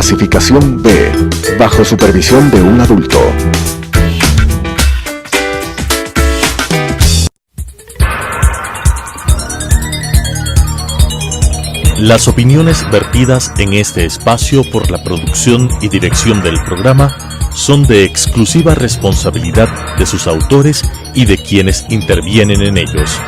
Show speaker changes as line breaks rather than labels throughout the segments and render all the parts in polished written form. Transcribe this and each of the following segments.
Clasificación B, bajo supervisión de un adulto.
Las opiniones vertidas en este espacio por la producción y dirección del programa son de exclusiva responsabilidad de sus autores y de quienes intervienen en ellos.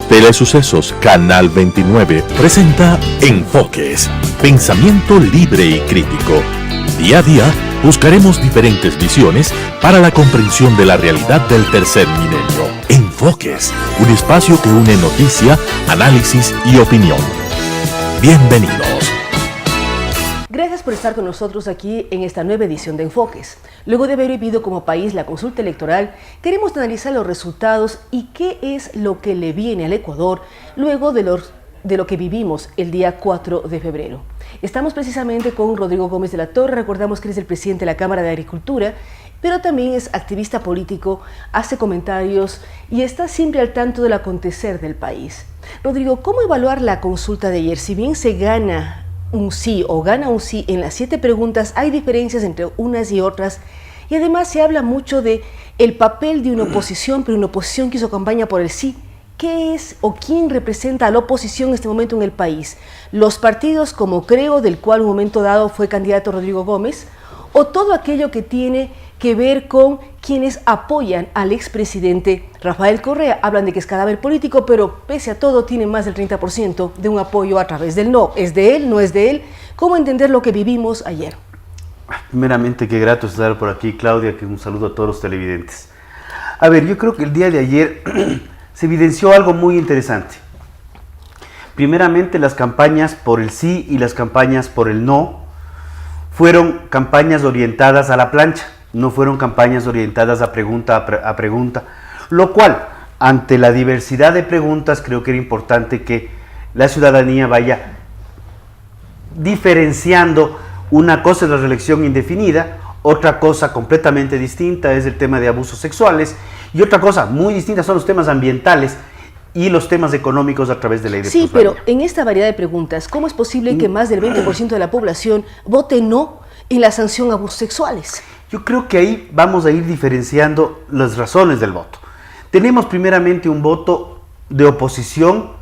Telesucesos Canal 29 presenta Enfoques, pensamiento libre y crítico. Día a día buscaremos diferentes visiones para la comprensión de la realidad del tercer milenio. Enfoques, un espacio que une noticia, análisis y opinión. Bienvenidos.
Gracias por estar con nosotros aquí en esta nueva edición de Enfoques. Luego de haber vivido como país la consulta electoral, queremos analizar los resultados y qué es lo que le viene al Ecuador luego de lo que vivimos el día 4 de febrero. Estamos precisamente con Rodrigo Gómez de la Torre. Recordamos que él es el presidente de la Cámara de Agricultura, pero también es activista político, hace comentarios y está siempre al tanto del acontecer del país. Rodrigo, ¿cómo evaluar la consulta de ayer? Si bien se gana un sí o gana un sí en las 7 preguntas, hay diferencias entre unas y otras, y además se habla mucho de el papel de una oposición, pero una oposición que hizo campaña por el sí. ¿Qué es o quién representa a la oposición en este momento en el país? ¿Los partidos como Creo, del cual en un momento dado fue candidato Rodrigo Gómez, o todo aquello que tiene que ver con quienes apoyan al expresidente Rafael Correa? Hablan de que es cadáver político, pero pese a todo tiene más del 30% de un apoyo a través del no. ¿Es de él? ¿No es de él? ¿Cómo entender lo que vivimos ayer?
Primeramente, qué grato estar por aquí, Claudia, que un saludo a todos los televidentes. A ver, yo creo que el día de ayer se evidenció algo muy interesante. Primeramente, las campañas por el sí y las campañas por el no fueron campañas orientadas a la plancha, no fueron campañas orientadas a pregunta a pregunta, lo cual, ante la diversidad de preguntas, creo que era importante que la ciudadanía vaya diferenciando. Una cosa es la reelección indefinida, otra cosa completamente distinta es el tema de abusos sexuales, y otra cosa muy distinta son los temas ambientales y los temas económicos a través de la ley de
Sí,
plusvalía.
pero en esta variedad de preguntas, ¿cómo es posible que más del 20% de la población vote no en la sanción a abusos sexuales?
Yo creo que ahí vamos a ir diferenciando las razones del voto. Tenemos primeramente un voto de oposición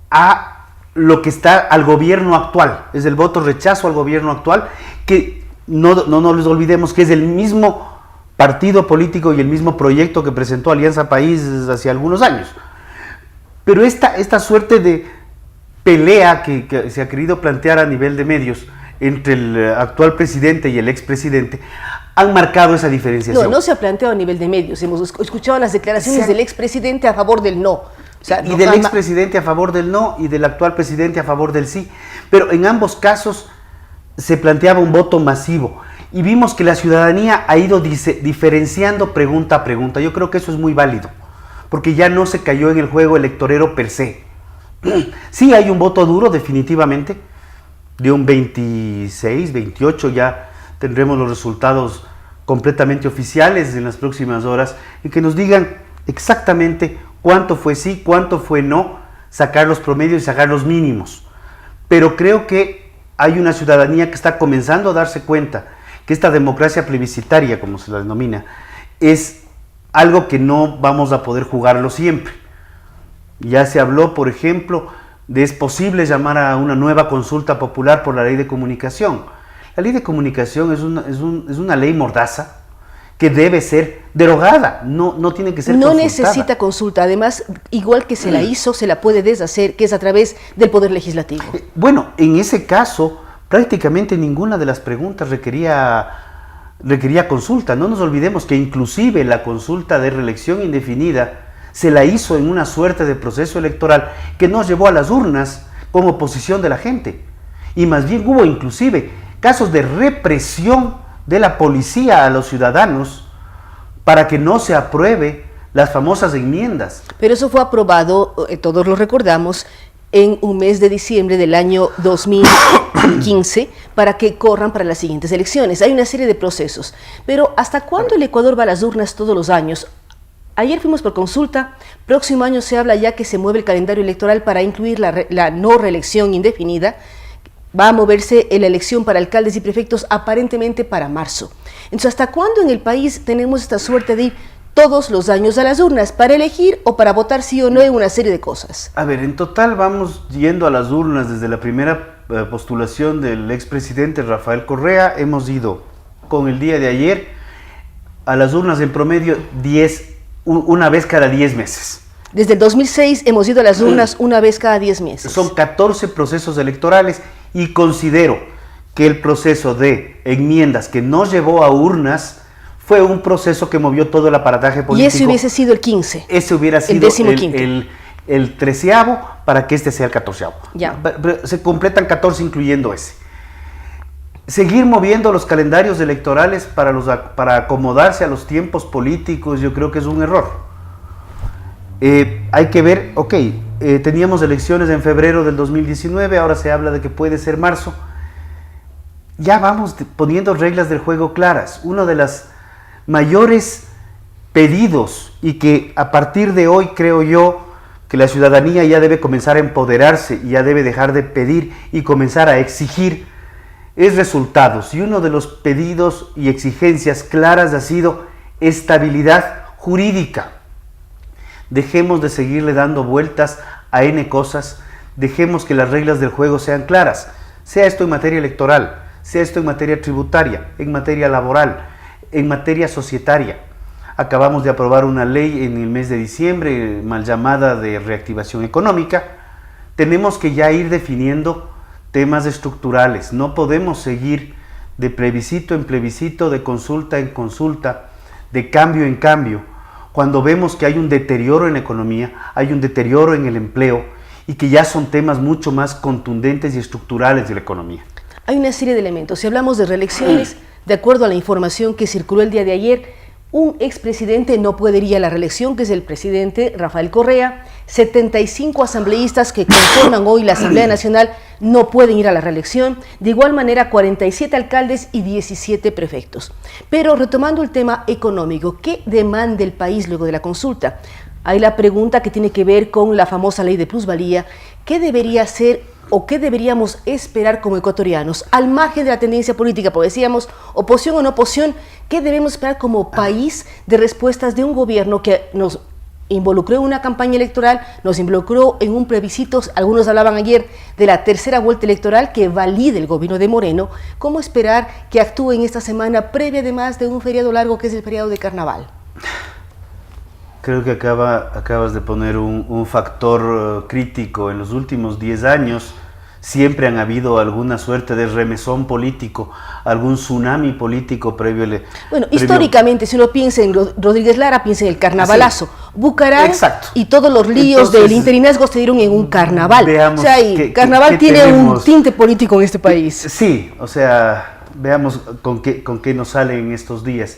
a lo que está al gobierno actual, es el voto rechazo al gobierno actual, que no les olvidemos que es el mismo partido político y el mismo proyecto que presentó Alianza País hace algunos años. Pero esta suerte de pelea que se ha querido plantear a nivel de medios entre el actual presidente y el expresidente han marcado esa diferenciación.
No se ha planteado a nivel de medios. Hemos escuchado las declaraciones del expresidente a favor del no. O sea,
y del expresidente a favor del no y del actual presidente a favor del sí. Pero en ambos casos se planteaba un voto masivo y vimos que la ciudadanía ha ido diferenciando pregunta a pregunta. Yo creo que eso es muy válido, porque ya no se cayó en el juego electorero per se. Sí hay un voto duro definitivamente, de un 26, 28, ya tendremos los resultados completamente oficiales en las próximas horas, y que nos digan exactamente cuánto fue sí, cuánto fue no, sacar los promedios y sacar los mínimos. Pero creo que hay una ciudadanía que está comenzando a darse cuenta que esta democracia plebiscitaria, como se la denomina, es algo que no vamos a poder jugarlo siempre. Ya se habló, por ejemplo, de es posible llamar a una nueva consulta popular por la ley de comunicación. La ley de comunicación es una ley mordaza que debe ser derogada, no tiene que ser
no
consultada.
necesita consulta, además, igual que se la hizo, se la puede deshacer, que es a través del Poder Legislativo.
Bueno, en ese caso, prácticamente ninguna de las preguntas requería consulta. No nos olvidemos que inclusive la consulta de reelección indefinida se la hizo en una suerte de proceso electoral que nos llevó a las urnas con oposición de la gente. Y más bien hubo inclusive casos de represión de la policía a los ciudadanos para que no se apruebe las famosas enmiendas.
Pero eso fue aprobado, todos lo recordamos, en un mes de diciembre del año 2015 para que corran para las siguientes elecciones. Hay una serie de procesos. Pero ¿hasta cuándo el Ecuador va a las urnas todos los años? Ayer fuimos por consulta, próximo año se habla ya que se mueve el calendario electoral para incluir la no reelección indefinida. Va a moverse la elección para alcaldes y prefectos aparentemente para marzo. Entonces, ¿hasta cuándo en el país tenemos esta suerte de ir todos los años a las urnas para elegir o para votar sí o no en una serie de cosas?
A ver, en total vamos yendo a las urnas desde la primera postulación del expresidente Rafael Correa. Hemos ido con el día de ayer a las urnas en promedio una vez cada 10 meses.
Desde el 2006 hemos ido a las urnas una vez cada 10 meses.
Son 14 procesos electorales y considero que el proceso de enmiendas que no llevó a urnas fue un proceso que movió todo el aparataje político.
Y ese hubiese sido el 15.
Ese hubiera sido el 13º para que este sea el 14º.
Ya.
Pero se completan 14 incluyendo ese. Seguir moviendo los calendarios electorales para acomodarse a los tiempos políticos, yo creo que es un error. Hay que ver, teníamos elecciones en febrero del 2019, ahora se habla de que puede ser marzo. Ya vamos poniendo reglas del juego claras. Uno de los mayores pedidos, y que a partir de hoy creo yo que la ciudadanía ya debe comenzar a empoderarse y ya debe dejar de pedir y comenzar a exigir, es resultados. Y uno de los pedidos y exigencias claras ha sido estabilidad jurídica. Dejemos de seguirle dando vueltas a N cosas, dejemos que las reglas del juego sean claras, sea esto en materia electoral, sea esto en materia tributaria, en materia laboral, en materia societaria. Acabamos de aprobar una ley en el mes de diciembre, mal llamada de reactivación económica. Tenemos que ya ir definiendo temas estructurales, no podemos seguir de plebiscito en plebiscito, de consulta en consulta, de cambio en cambio, cuando vemos que hay un deterioro en la economía, hay un deterioro en el empleo y que ya son temas mucho más contundentes y estructurales de la economía.
Hay una serie de elementos. Si hablamos de reelecciones, de acuerdo a la información que circuló el día de ayer, un expresidente no puede ir a la reelección, que es el presidente Rafael Correa. 75 asambleístas que conforman hoy la Asamblea Nacional no pueden ir a la reelección. De igual manera, 47 alcaldes y 17 prefectos. Pero retomando el tema económico, ¿qué demanda el país luego de la consulta? Hay la pregunta que tiene que ver con la famosa ley de plusvalía. ¿Qué debería ser o qué deberíamos esperar como ecuatorianos, al margen de la tendencia política? Porque decíamos, oposición o no oposición, ¿qué debemos esperar como país de respuestas de un gobierno que nos involucró en una campaña electoral, nos involucró en un plebiscito? Algunos hablaban ayer de la tercera vuelta electoral que valide el gobierno de Moreno. ¿Cómo esperar que actúe en esta semana previa además de un feriado largo que es el feriado de Carnaval?
Creo que acabas de poner un factor crítico. En los últimos 10 años siempre han habido alguna suerte de remesón político, algún tsunami político previo.
Históricamente, si uno piensa en Rodríguez Lara, piensa en el carnavalazo. Bucaram y todos los líos del interinazgo se dieron en un carnaval.
Veamos,
carnaval tiene un tinte político en este país.
Sí, veamos con qué nos sale en estos días.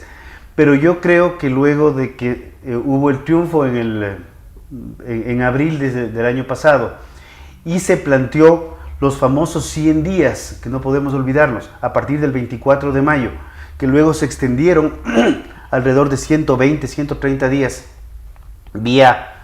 Pero yo creo que luego de que hubo el triunfo en abril del año pasado y se planteó los famosos 100 días, que no podemos olvidarnos, a partir del 24 de mayo, que luego se extendieron alrededor de 120, 130 días, vía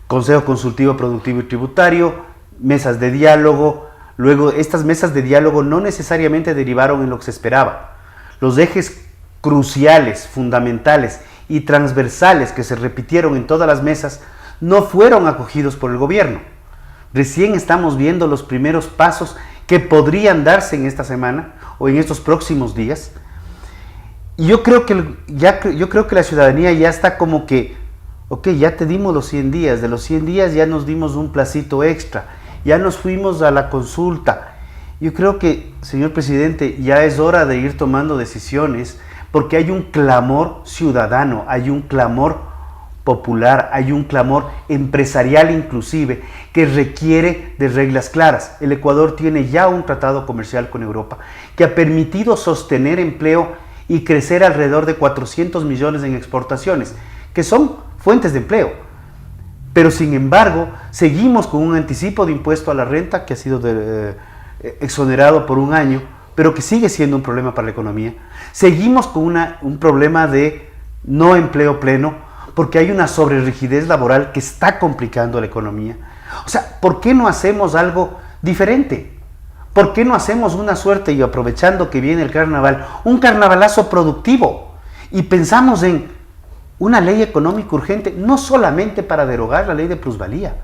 Consejo Consultivo Productivo y Tributario, mesas de diálogo. Luego estas mesas de diálogo no necesariamente derivaron en lo que se esperaba. Los ejes cruciales, fundamentales y transversales que se repitieron en todas las mesas no fueron acogidos por el gobierno. Recién estamos viendo los primeros pasos que podrían darse en esta semana o en estos próximos días. Y yo creo que la ciudadanía ya está como que, ya te dimos los 100 días, de los 100 días ya nos dimos un placito extra, ya nos fuimos a la consulta. Yo creo que, señor presidente, ya es hora de ir tomando decisiones, porque hay un clamor ciudadano, hay un clamor popular, hay un clamor empresarial inclusive, que requiere de reglas claras. El Ecuador tiene ya un tratado comercial con Europa que ha permitido sostener empleo y crecer alrededor de 400 millones en exportaciones, que son fuentes de empleo. Pero sin embargo, seguimos con un anticipo de impuesto a la renta que ha sido exonerado por un año, pero que sigue siendo un problema para la economía. Seguimos con un problema de no empleo pleno, porque hay una sobrerigidez laboral que está complicando la economía. O sea, ¿por qué no hacemos algo diferente? ¿Por qué no hacemos una suerte, y aprovechando que viene el carnaval, un carnavalazo productivo? Y pensamos en una ley económica urgente, no solamente para derogar la ley de plusvalía.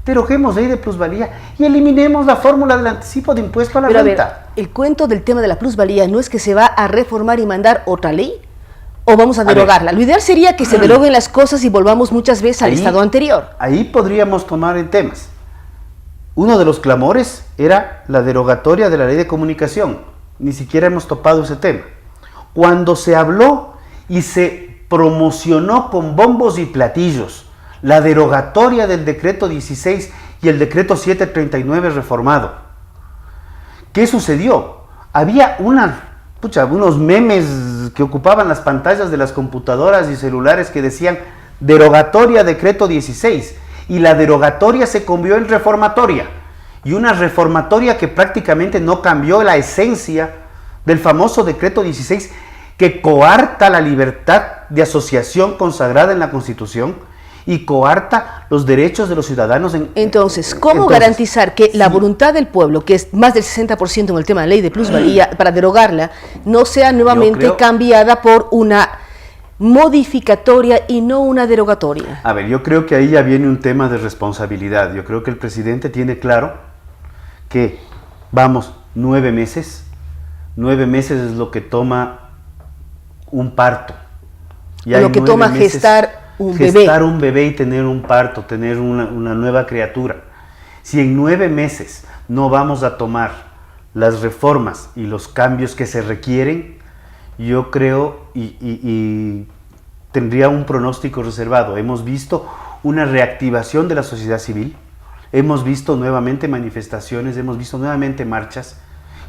Deroguemos ley de plusvalía y eliminemos la fórmula del anticipo de impuesto a la renta.
A ver, el cuento del tema de la plusvalía no es que se va a reformar y mandar otra ley, o vamos a derogarla. Lo ideal sería que se deroguen las cosas y volvamos muchas veces al estado anterior.
Ahí podríamos tomar en temas. Uno de los clamores era la derogatoria de la ley de comunicación. Ni siquiera hemos topado ese tema. Cuando se habló y se promocionó con bombos y platillos la derogatoria del decreto 16 y el decreto 739 reformado, ¿qué sucedió? Había unos memes que ocupaban las pantallas de las computadoras y celulares que decían derogatoria decreto 16, y la derogatoria se convirtió en reformatoria, y una reformatoria que prácticamente no cambió la esencia del famoso decreto 16, que coarta la libertad de asociación consagrada en la Constitución y coarta los derechos de los ciudadanos.
Entonces, ¿cómo garantizar que la voluntad del pueblo, que es más del 60% en el tema de la ley de plusvalía, para derogarla, no sea nuevamente cambiada por una modificatoria y no una derogatoria?
A ver, yo creo que ahí ya viene un tema de responsabilidad. Yo creo que el presidente tiene claro que, vamos, 9 meses. 9 meses es lo que toma un parto. Y
lo que toma gestar un bebé
y tener un parto, tener una nueva criatura. Si en 9 meses no vamos a tomar las reformas y los cambios que se requieren, yo creo y tendría un pronóstico reservado. Hemos visto una reactivación de la sociedad civil, hemos visto nuevamente manifestaciones, hemos visto nuevamente marchas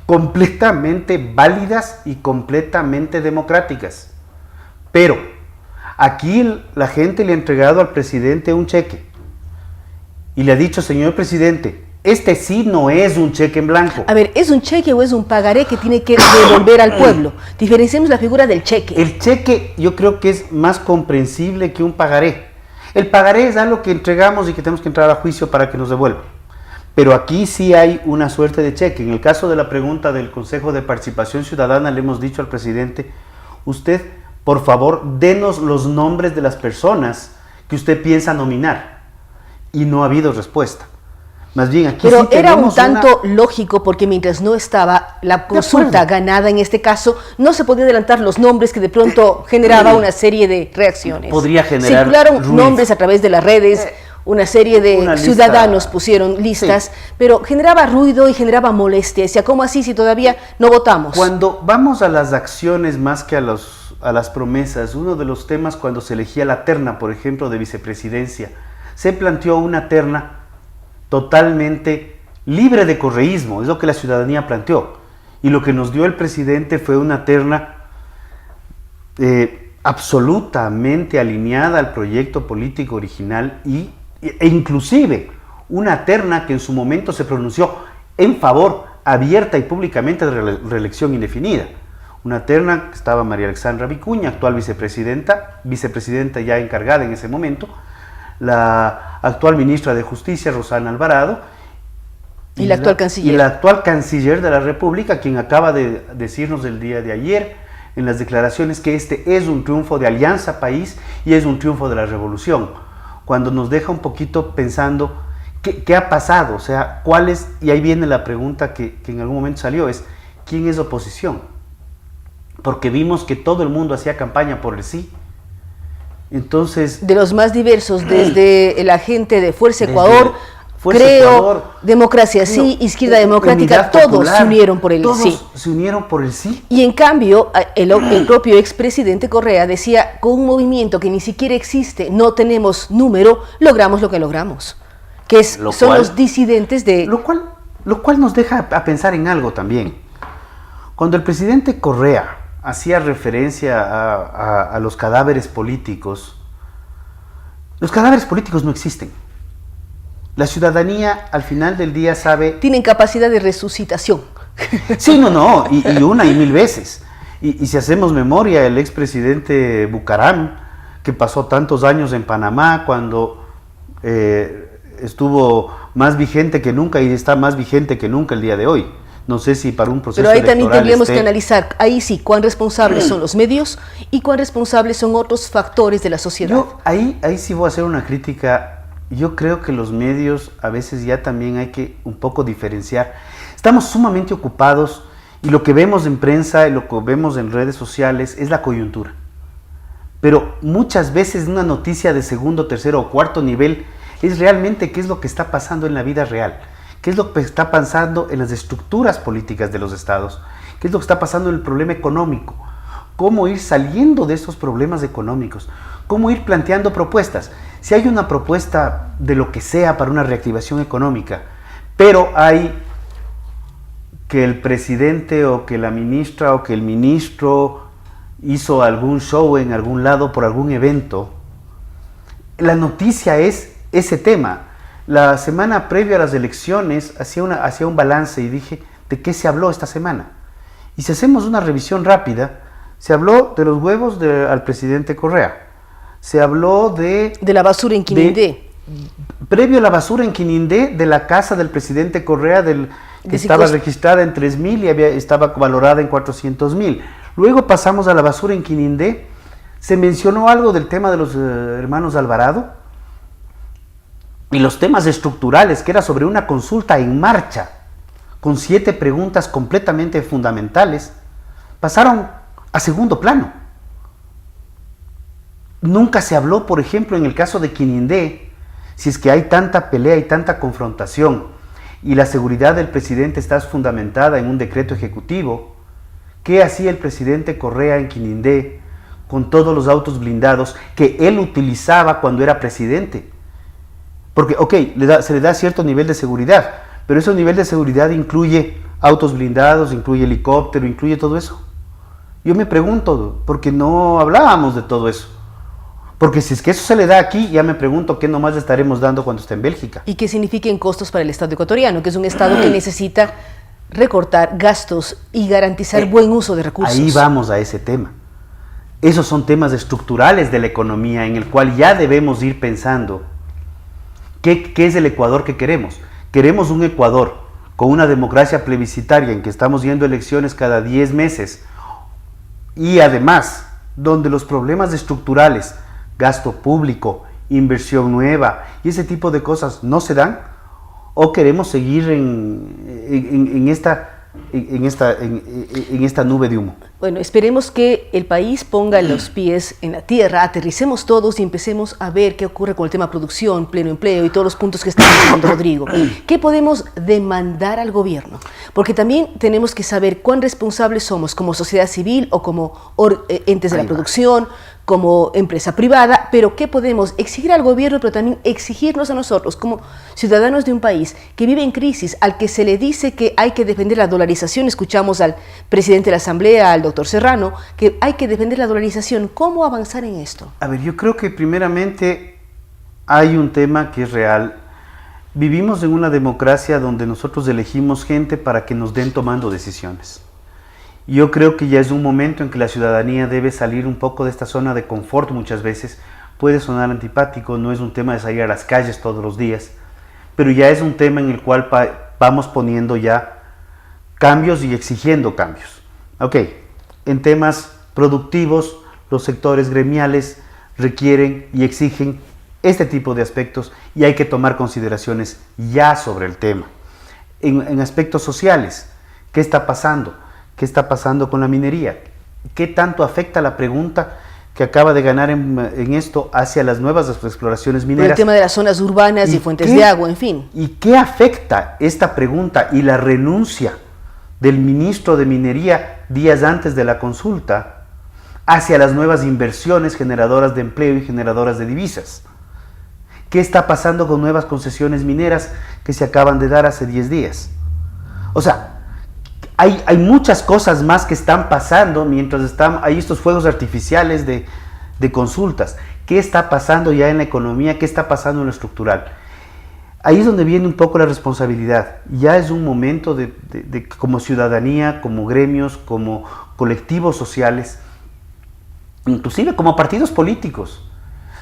completamente válidas y completamente democráticas. Pero aquí la gente le ha entregado al presidente un cheque y le ha dicho: señor presidente, este sí no es un cheque en blanco.
A ver, ¿es un cheque o es un pagaré que tiene que devolver al pueblo? Diferenciemos la figura del cheque.
El cheque yo creo que es más comprensible que un pagaré. El pagaré es algo que entregamos y que tenemos que entrar a juicio para que nos devuelvan. Pero aquí sí hay una suerte de cheque. En el caso de la pregunta del Consejo de Participación Ciudadana, le hemos dicho al presidente: usted, por favor, denos los nombres de las personas que usted piensa nominar. Y no ha habido respuesta. Más bien, aquí
pero
sí
era un tanto lógico, porque mientras no estaba la consulta ganada en este caso, no se podía adelantar los nombres, que de pronto generaba una serie de reacciones.
Podría generar
circularon nombres a través de las redes, una serie de ciudadanos pusieron listas, pero generaba ruido y generaba molestia. Decía, ¿cómo así si todavía no votamos?
Cuando vamos a las acciones más que a las promesas, uno de los temas cuando se elegía la terna, por ejemplo, de vicepresidencia, se planteó una terna totalmente libre de correísmo, es lo que la ciudadanía planteó. Y lo que nos dio el presidente fue una terna absolutamente alineada al proyecto político original e inclusive una terna que en su momento se pronunció en favor abierta y públicamente de reelección indefinida. Una terna que estaba María Alexandra Vicuña, actual vicepresidenta ya encargada en ese momento, la actual ministra de Justicia, Rosana Alvarado,
y la actual canciller.
Y la actual canciller de la República, quien acaba de decirnos el día de ayer en las declaraciones que este es un triunfo de Alianza País y es un triunfo de la revolución, cuando nos deja un poquito pensando qué ha pasado, o sea, cuál es, y ahí viene la pregunta que en algún momento salió, es ¿quién es oposición? Porque vimos que todo el mundo hacía campaña por el sí. Entonces,
de los más diversos, desde la gente de Fuerza Ecuador, Democracia Sí, Izquierda Democrática, todos popular, se unieron por el sí.
Se unieron por el sí.
Y en cambio, el propio expresidente Correa decía, con un movimiento que ni siquiera existe, no tenemos número, logramos lo que logramos. Que son los disidentes de...
Lo cual nos deja a pensar en algo también. Cuando el presidente Correa hacía referencia a los cadáveres políticos no existen. La ciudadanía al final del día sabe...
Tienen capacidad de resucitación.
Sí, y una y mil veces. Y si hacemos memoria, el expresidente Bucaram, que pasó tantos años en Panamá cuando estuvo más vigente que nunca y está más vigente que nunca el día de hoy. No sé si para un proceso
Pero ahí
electoral
también tendríamos que analizar, ahí sí, cuán responsables son los medios y cuán responsables son otros factores de la sociedad.
Yo ahí sí voy a hacer una crítica. Yo creo que los medios a veces ya también hay que un poco diferenciar. Estamos sumamente ocupados y lo que vemos en prensa y lo que vemos en redes sociales es la coyuntura. Pero muchas veces una noticia de segundo, tercero o cuarto nivel es realmente qué es lo que está pasando en la vida real. ¿Qué es lo que está pasando en las estructuras políticas de los estados? ¿Qué es lo que está pasando en el problema económico? ¿Cómo ir saliendo de estos problemas económicos? ¿Cómo ir planteando propuestas? Si hay una propuesta de lo que sea para una reactivación económica, pero hay que el presidente o que la ministra o que el ministro hizo algún show en algún lado por algún evento, la noticia es ese tema. La semana previa a las elecciones hacía un balance y dije, ¿de qué se habló esta semana? Y si hacemos una revisión rápida, se habló de los huevos al presidente Correa, se habló de
la basura en Quinindé.
Previo a la basura en Quinindé, de la casa del presidente Correa, que estaba registrada en 3.000 y estaba valorada en 400.000. Luego pasamos a la basura en Quinindé, se mencionó algo del tema de los hermanos Alvarado, y los temas estructurales, que era sobre una consulta en marcha, con 7 preguntas completamente fundamentales, pasaron a segundo plano. Nunca se habló, por ejemplo, en el caso de Quinindé, si es que hay tanta pelea y tanta confrontación, y la seguridad del presidente está fundamentada en un decreto ejecutivo, ¿qué hacía el presidente Correa en Quinindé con todos los autos blindados que él utilizaba cuando era presidente? Porque, se le da cierto nivel de seguridad, pero ese nivel de seguridad incluye autos blindados, incluye helicóptero, incluye todo eso. Yo me pregunto, ¿por qué no hablábamos de todo eso? Porque si es que eso se le da aquí, ya me pregunto qué nomás le estaremos dando cuando esté en Bélgica.
¿Y qué significan costos para el Estado ecuatoriano, que es un Estado que necesita recortar gastos y garantizar buen uso de recursos?
Ahí vamos a ese tema. Esos son temas estructurales de la economía en el cual ya debemos ir pensando. ¿Qué es el Ecuador que queremos? Queremos un Ecuador con una democracia plebiscitaria en que estamos yendo a elecciones cada 10 meses y además donde los problemas estructurales, gasto público, inversión nueva y ese tipo de cosas no se dan, o queremos seguir en esta nube de humo.
Bueno, esperemos que el país ponga los pies en la tierra, aterricemos todos y empecemos a ver qué ocurre con el tema producción, pleno empleo y todos los puntos que está diciendo Rodrigo. ¿Qué podemos demandar al gobierno? Porque también tenemos que saber cuán responsables somos como sociedad civil o como entes de la producción, como empresa privada, pero ¿qué podemos exigir al gobierno, pero también exigirnos a nosotros como ciudadanos de un país que vive en crisis, al que se le dice que hay que defender la dolarización? Escuchamos al presidente de la Asamblea, al doctor Serrano, que hay que defender la dolarización. ¿Cómo avanzar en esto?
A ver, yo creo que primeramente hay un tema que es real. Vivimos en una democracia donde nosotros elegimos gente para que nos den tomando decisiones. Yo creo que ya es un momento en que la ciudadanía debe salir un poco de esta zona de confort muchas veces. Puede sonar antipático, no es un tema de salir a las calles todos los días, pero ya es un tema en el cual vamos poniendo ya cambios y exigiendo cambios. En temas productivos, los sectores gremiales requieren y exigen este tipo de aspectos y hay que tomar consideraciones ya sobre el tema. En aspectos sociales, ¿qué está pasando? ¿Qué está pasando con la minería? ¿Qué tanto afecta la pregunta que acaba de ganar en esto hacia las nuevas exploraciones mineras?
Por el tema de las zonas urbanas y fuentes de agua, en fin.
¿Y qué afecta esta pregunta y la renuncia del ministro de Minería días antes de la consulta hacia las nuevas inversiones generadoras de empleo y generadoras de divisas? ¿Qué está pasando con nuevas concesiones mineras que se acaban de dar hace 10 días? O sea, hay muchas cosas más que están pasando mientras hay estos fuegos artificiales de consultas. ¿Qué está pasando ya en la economía? ¿Qué está pasando en lo estructural? Ahí es donde viene un poco la responsabilidad. Ya es un momento de como ciudadanía, como gremios, como colectivos sociales, inclusive como partidos políticos,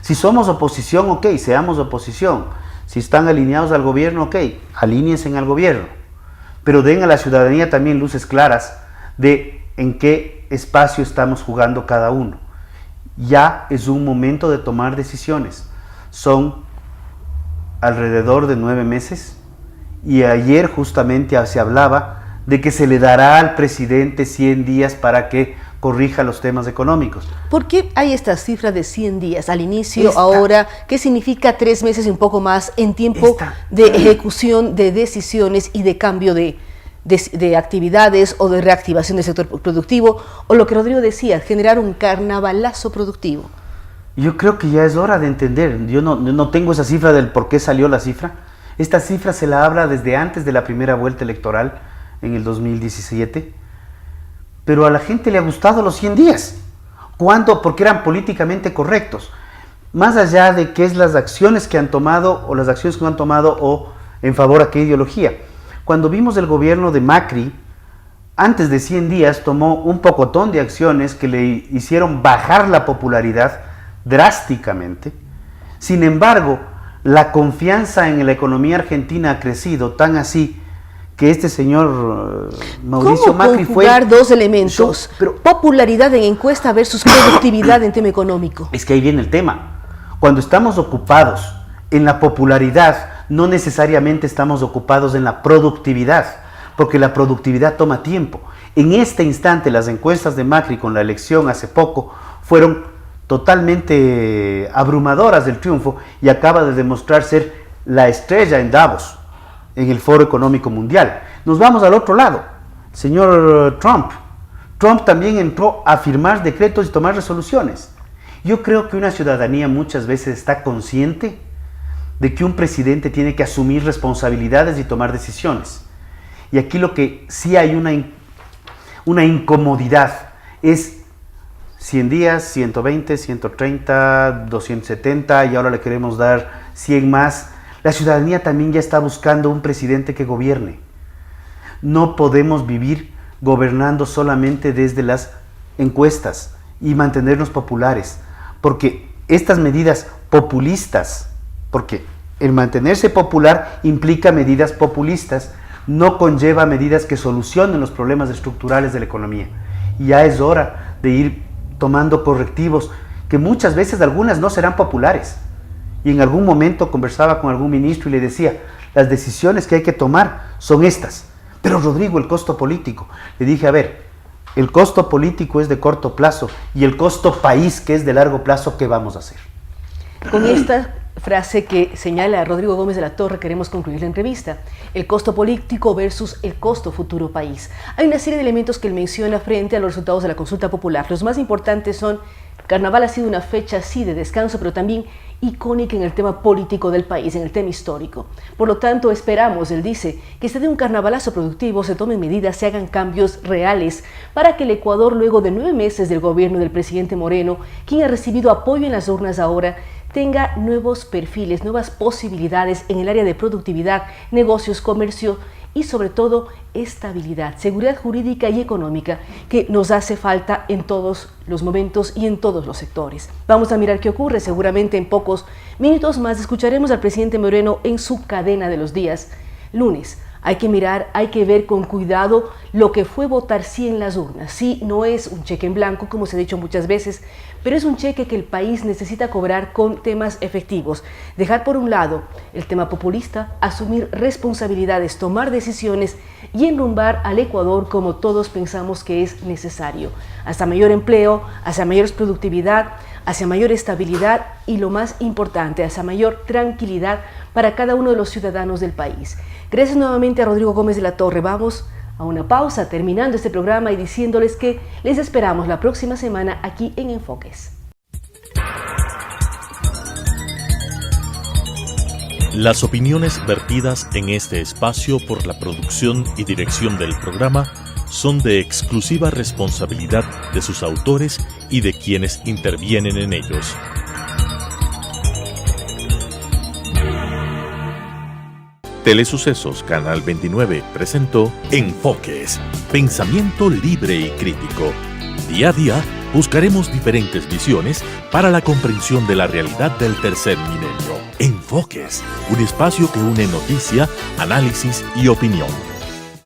Si somos oposición, ok, seamos oposición. Si están alineados al gobierno, ok, alíñense al gobierno. Pero den a la ciudadanía también luces claras de en qué espacio estamos jugando cada uno. Ya es un momento de tomar decisiones. Son alrededor de 9 meses y ayer justamente se hablaba de que se le dará al presidente 100 días para que corrija los temas económicos.
¿Por qué hay esta cifra de 100 días al inicio, ahora? ¿Qué significa 3 meses y un poco más en tiempo de ejecución de decisiones y de cambio de actividades o de reactivación del sector productivo? O lo que Rodrigo decía, generar un carnavalazo productivo.
Yo creo que ya es hora de entender. Yo no tengo esa cifra del por qué salió la cifra. Esta cifra se la habla desde antes de la primera vuelta electoral en el 2017. Pero a la gente le ha gustado los 100 días. ¿Cuándo? Porque eran políticamente correctos. Más allá de qué es las acciones que han tomado o las acciones que no han tomado o en favor a qué ideología. Cuando vimos el gobierno de Macri, antes de 100 días tomó un pocotón de acciones que le hicieron bajar la popularidad drásticamente. Sin embargo, la confianza en la economía argentina ha crecido tan así que este señor Mauricio Macri fue...
¿Cómo conjugar dos elementos? Popularidad en encuesta versus productividad en tema económico.
Es que ahí viene el tema. Cuando estamos ocupados en la popularidad, no necesariamente estamos ocupados en la productividad, porque la productividad toma tiempo. En este instante, las encuestas de Macri con la elección hace poco fueron totalmente abrumadoras del triunfo y acaba de demostrar ser la estrella en Davos, en el Foro Económico Mundial. Nos vamos al otro lado. Señor Trump. Trump también entró a firmar decretos y tomar resoluciones. Yo creo que una ciudadanía muchas veces está consciente de que un presidente tiene que asumir responsabilidades y tomar decisiones. Y aquí lo que sí hay una incomodidad es 100 días, 120, 130, 270 y ahora le queremos dar 100 más. La ciudadanía también ya está buscando un presidente que gobierne. No podemos vivir gobernando solamente desde las encuestas y mantenernos populares, porque estas medidas populistas, porque el mantenerse popular implica medidas populistas, no conlleva medidas que solucionen los problemas estructurales de la economía. Y ya es hora de ir tomando correctivos que muchas veces algunas no serán populares. Y en algún momento conversaba con algún ministro y le decía, las decisiones que hay que tomar son estas. Pero Rodrigo, el costo político. Le dije, a ver, el costo político es de corto plazo y el costo país, que es de largo plazo, ¿qué vamos a hacer?
Con esta frase que señala Rodrigo Gómez de la Torre queremos concluir la entrevista. El costo político versus el costo futuro país. Hay una serie de elementos que él menciona frente a los resultados de la consulta popular. Los más importantes son, Carnaval ha sido una fecha sí de descanso, pero también icónica en el tema político del país, en el tema histórico. Por lo tanto, esperamos, él dice, que se dé un carnavalazo productivo, se tomen medidas, se hagan cambios reales para que el Ecuador, luego de 9 meses del gobierno del presidente Moreno, quien ha recibido apoyo en las urnas ahora, tenga nuevos perfiles, nuevas posibilidades en el área de productividad, negocios, comercio y sobre todo estabilidad, seguridad jurídica y económica que nos hace falta en todos los momentos y en todos los sectores. Vamos a mirar qué ocurre. Seguramente en pocos minutos más escucharemos al presidente Moreno en su cadena de los días lunes. Hay que mirar, hay que ver con cuidado lo que fue votar sí en las urnas. Sí, no es un cheque en blanco, como se ha dicho muchas veces, pero es un cheque que el país necesita cobrar con temas efectivos. Dejar por un lado el tema populista, asumir responsabilidades, tomar decisiones y enrumbar al Ecuador como todos pensamos que es necesario. Hacia mayor empleo, hacia mayor productividad, hacia mayor estabilidad y lo más importante, hacia mayor tranquilidad para cada uno de los ciudadanos del país. Gracias nuevamente a Rodrigo Gómez de la Torre. Vamos a una pausa terminando este programa y diciéndoles que les esperamos la próxima semana aquí en Enfoques.
Las opiniones vertidas en este espacio por la producción y dirección del programa son de exclusiva responsabilidad de sus autores y de quienes intervienen en ellos. Telesucesos Canal 29 presentó Enfoques, pensamiento libre y crítico. Día a día buscaremos diferentes visiones para la comprensión de la realidad del tercer milenio. Enfoques, un espacio que une noticia, análisis y opinión.